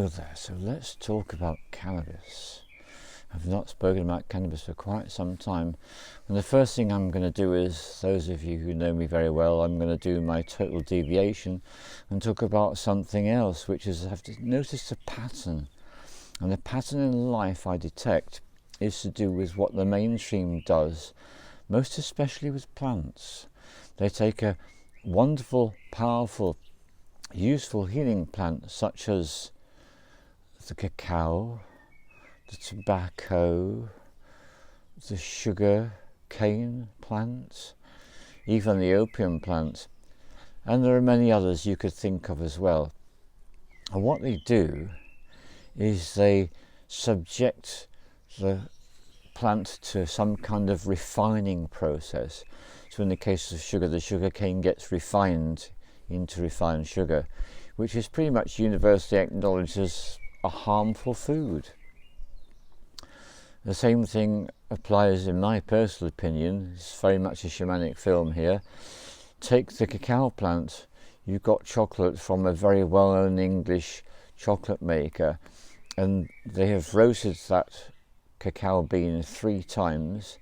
there, so let's talk about cannabis. I've not spoken about cannabis for quite some time, and the first thing I'm going to do is, those of you who know me very well, I'm going to do my total deviation and talk about something else, which is I've noticed a pattern, and the pattern in life I detect is to do with what the mainstream does, most especially with plants. They take a wonderful, powerful, useful healing plant such as the cacao, the tobacco, the sugar cane plant, even the opium plant, and there are many others you could think of as well. And what they do is they subject the plant to some kind of refining process. So in the case of sugar, the sugar cane gets refined into refined sugar, which is pretty much universally acknowledged as a harmful food. The same thing applies, in my personal opinion. It's very much a shamanic film here. Take the cacao plant. You've got chocolate from a very well-known English chocolate maker, and they have roasted that cacao bean 3 times,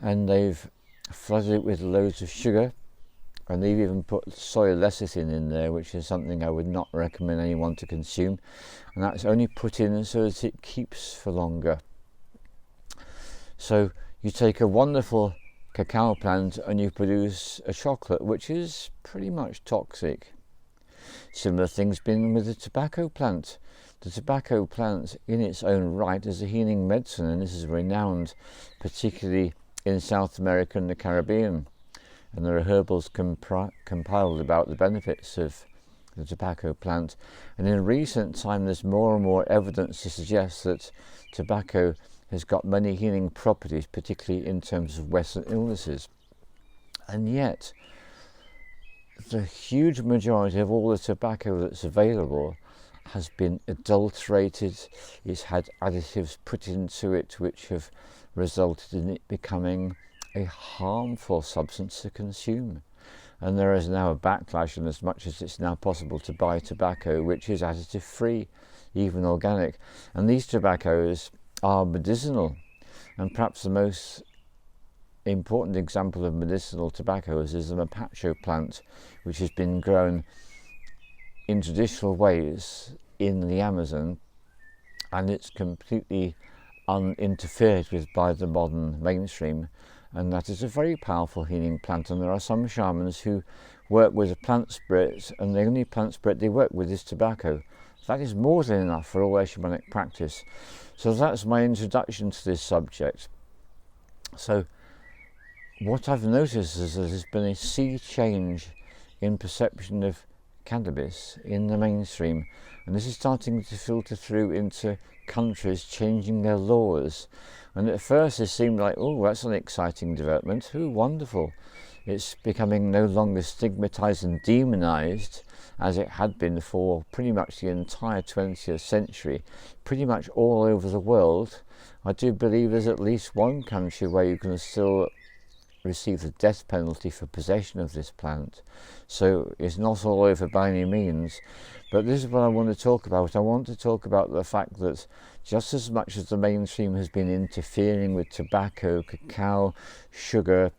and they've flooded it with loads of sugar, and they've even put soy lecithin in there, which is something I would not recommend anyone to consume, and that's only put in so that it keeps for longer. So you take a wonderful cacao plant and you produce a chocolate which is pretty much toxic. Similar things been with the tobacco plant. The tobacco plant in its own right is a healing medicine, and this is renowned particularly in South America and the Caribbean, and there are herbals compiled about the benefits of the tobacco plant, and in recent time there's more and more evidence to suggest that tobacco has got many healing properties, particularly in terms of Western illnesses. And yet the huge majority of all the tobacco that's available has been adulterated. It's had additives put into it which have resulted in it becoming a harmful substance to consume. And there is now a backlash, and as much as it's now possible to buy tobacco which is additive free, even organic, and these tobaccos are medicinal. And perhaps the most important example of medicinal tobaccos is the mapacho plant, which has been grown in traditional ways in the Amazon, and it's completely uninterfered with by the modern mainstream, and that is a very powerful healing plant. And there are some shamans who work with a plant spirit, and the only plant spirit they work with is tobacco. That is more than enough for all their shamanic practice. So that's my introduction to this subject. So what I've noticed is that there's been a sea change in perception of cannabis in the mainstream, and this is starting to filter through into countries changing their laws. And at first it seemed like, oh, that's an exciting development, oh, wonderful. It's becoming no longer stigmatized and demonized as it had been for pretty much the entire 20th century, pretty much all over the world. I do believe there's at least one country where you can still receive the death penalty for possession of this plant. So it's not all over by any means. But this is what I want to talk about. I want to talk about the fact that just as much as the mainstream has been interfering with tobacco, cacao, sugar,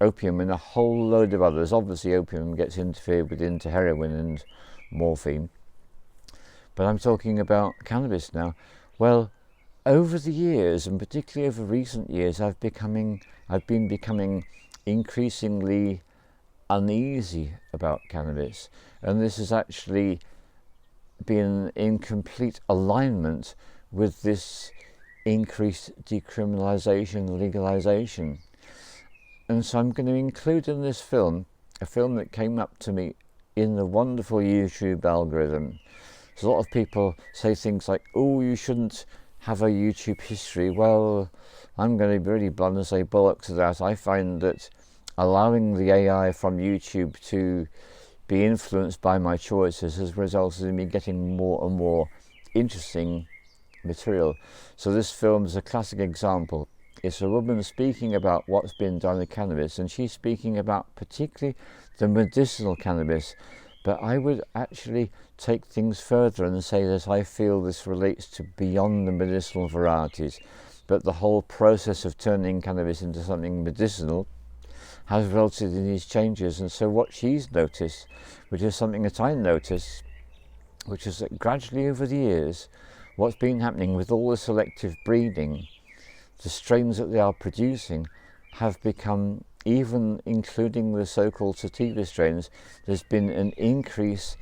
opium and a whole load of others, obviously opium gets interfered with into heroin and morphine, but I'm talking about cannabis now. Well, over the years, and particularly over recent years, I've been becoming increasingly uneasy about cannabis, and this has actually been in complete alignment with this increased decriminalisation, legalisation. And so I'm going to include in this film a film that came up to me in the wonderful YouTube algorithm. So a lot of people say things like, oh, you shouldn't have a YouTube history. Well, I'm going to be really blunt and say bollocks to that. I find that allowing the AI from YouTube to be influenced by my choices has resulted in me getting more and more interesting material. So this film is a classic example. It's a woman speaking about what's been done with cannabis, and she's speaking about particularly the medicinal cannabis, But I would actually take things further and say that I feel this relates to beyond the medicinal varieties, but the whole process of turning cannabis into something medicinal has resulted in these changes. And so what she's noticed, which is something that I noticed, which is that gradually over the years, what's been happening with all the selective breeding, the strains that they are producing have become, even including the so-called sativa strains, there's been an increase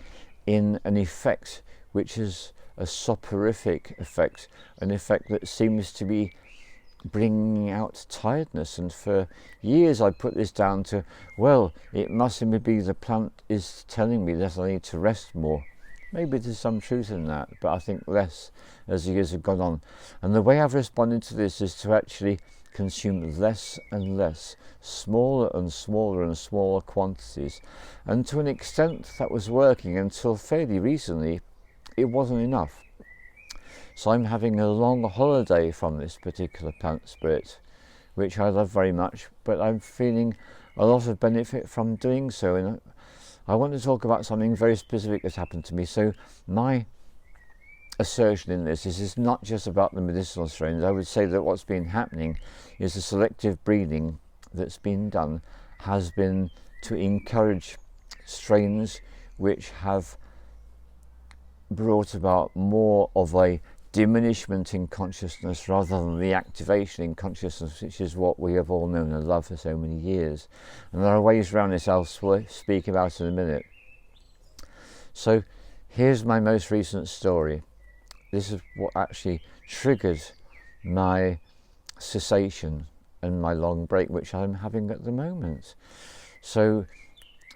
in an effect which is a soporific effect, an effect that seems to be bringing out tiredness. And for years I put this down to, well, it must simply be the plant is telling me that I need to rest more. Maybe there's some truth in that, but I think less as the years have gone on. And the way I've responded to this is to actually consume less and less, smaller and smaller and smaller quantities. And to an extent that was working until fairly recently, it wasn't enough. So I'm having a long holiday from this particular plant spirit, which I love very much, but I'm feeling a lot of benefit from doing so. And I want to talk about something very specific that's happened to me. So my assertion in this is it's not just about the medicinal strains. I would say that what's been happening is the selective breeding that's been done has been to encourage strains which have brought about more of a diminishment in consciousness rather than the activation in consciousness, which is what we have all known and loved for so many years. And there are ways around this I'll speak about in a minute. So here's my most recent story. This is what actually triggered my cessation and my long break, which I'm having at the moment. So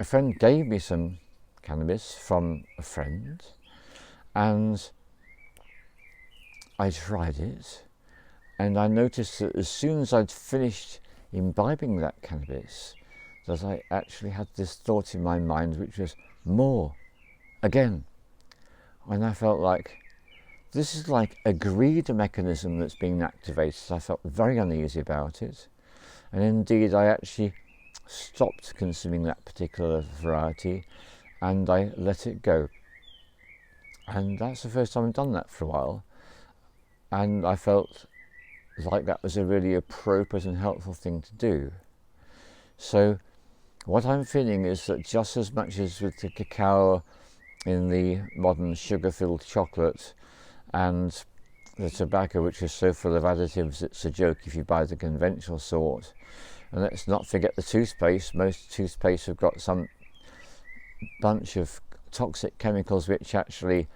a friend gave me some cannabis from a friend, and I tried it, and I noticed that as soon as I'd finished imbibing that cannabis, that I actually had this thought in my mind which was more, again. And I felt like this is like a greed mechanism that's being activated. I felt very uneasy about it, and indeed I actually stopped consuming that particular variety and I let it go. And that's the first time I've done that for a while. And I felt like that was a really appropriate and helpful thing to do. So what I'm feeling is that just as much as with the cacao in the modern sugar-filled chocolate and the tobacco, which is so full of additives it's a joke if you buy the conventional sort. And let's not forget the toothpaste. Most toothpaste have got some bunch of toxic chemicals which actually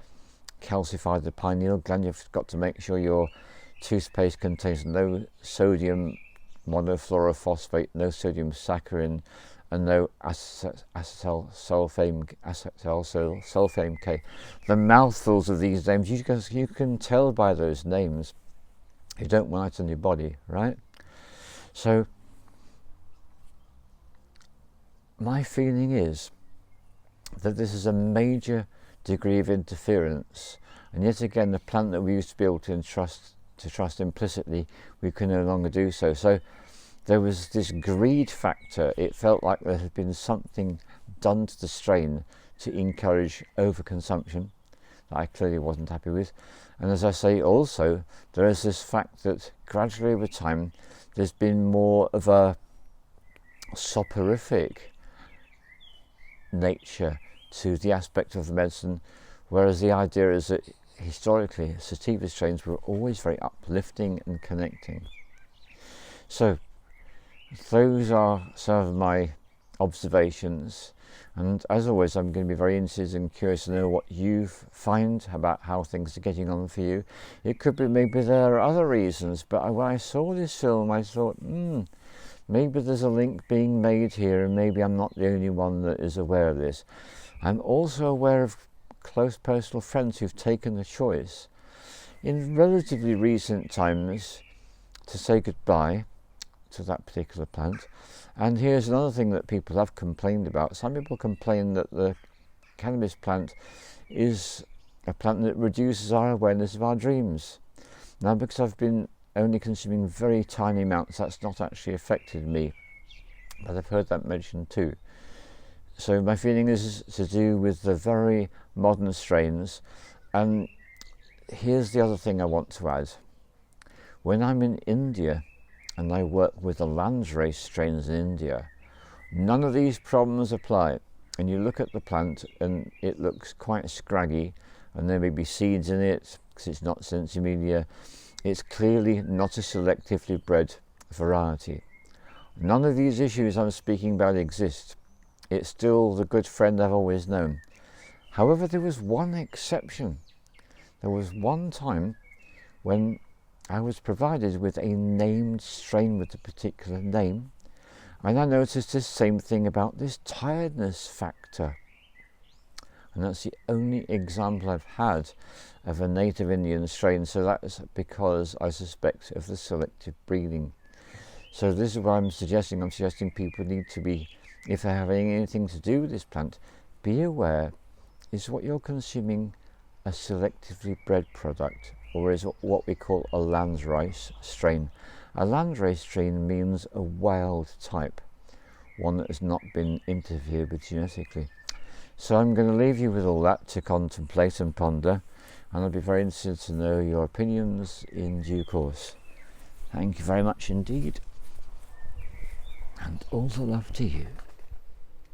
calcify the pineal gland. You've got to make sure your toothpaste contains no sodium monofluorophosphate, no sodium saccharin, and no acetylsulfame K. The mouthfuls of these names, you can tell by those names you don't want it on your body, right? So my feeling is that this is a major degree of interference, and yet again the plant that we used to be able to trust implicitly, we can no longer do so. So there was this greed factor. It felt like there had been something done to the strain to encourage overconsumption that I clearly wasn't happy with. And as I say, also there is this fact that gradually over time there's been more of a soporific nature to the aspect of the medicine, whereas the idea is that historically sativa strains were always very uplifting and connecting. So those are some of my observations, and as always I'm going to be very interested and curious to know what you find about how things are getting on for you. It could be maybe there are other reasons, but when I saw this film I thought, maybe there's a link being made here, and maybe I'm not the only one that is aware of this. I'm also aware of close personal friends who've taken the choice in relatively recent times to say goodbye to that particular plant. And here's another thing that people have complained about. Some people complain that the cannabis plant is a plant that reduces our awareness of our dreams. Now, because I've been only consuming very tiny amounts, that's not actually affected me, but I've heard that mentioned too. So my feeling is to do with the very modern strains. And here's the other thing I want to add. When I'm in India and I work with the landrace strains in India, none of these problems apply. And you look at the plant and it looks quite scraggy, and there may be seeds in it because it's not Sensimedia. It's clearly not a selectively bred variety. None of these issues I'm speaking about exist. It's still the good friend I've always known. However, there was one exception. There was one time when I was provided with a named strain with a particular name, and I noticed the same thing about this tiredness factor. And that's the only example I've had of a native Indian strain, so that's because I suspect of the selective breeding. So this is what I'm suggesting. I'm suggesting people need to be, if they're having anything to do with this plant, be aware, is what you're consuming a selectively bred product, or is it what we call a landrace strain? A landrace strain means a wild type, one that has not been interfered with genetically. So I'm going to leave you with all that to contemplate and ponder, and I'll be very interested to know your opinions in due course. Thank you very much indeed, and all the love to you.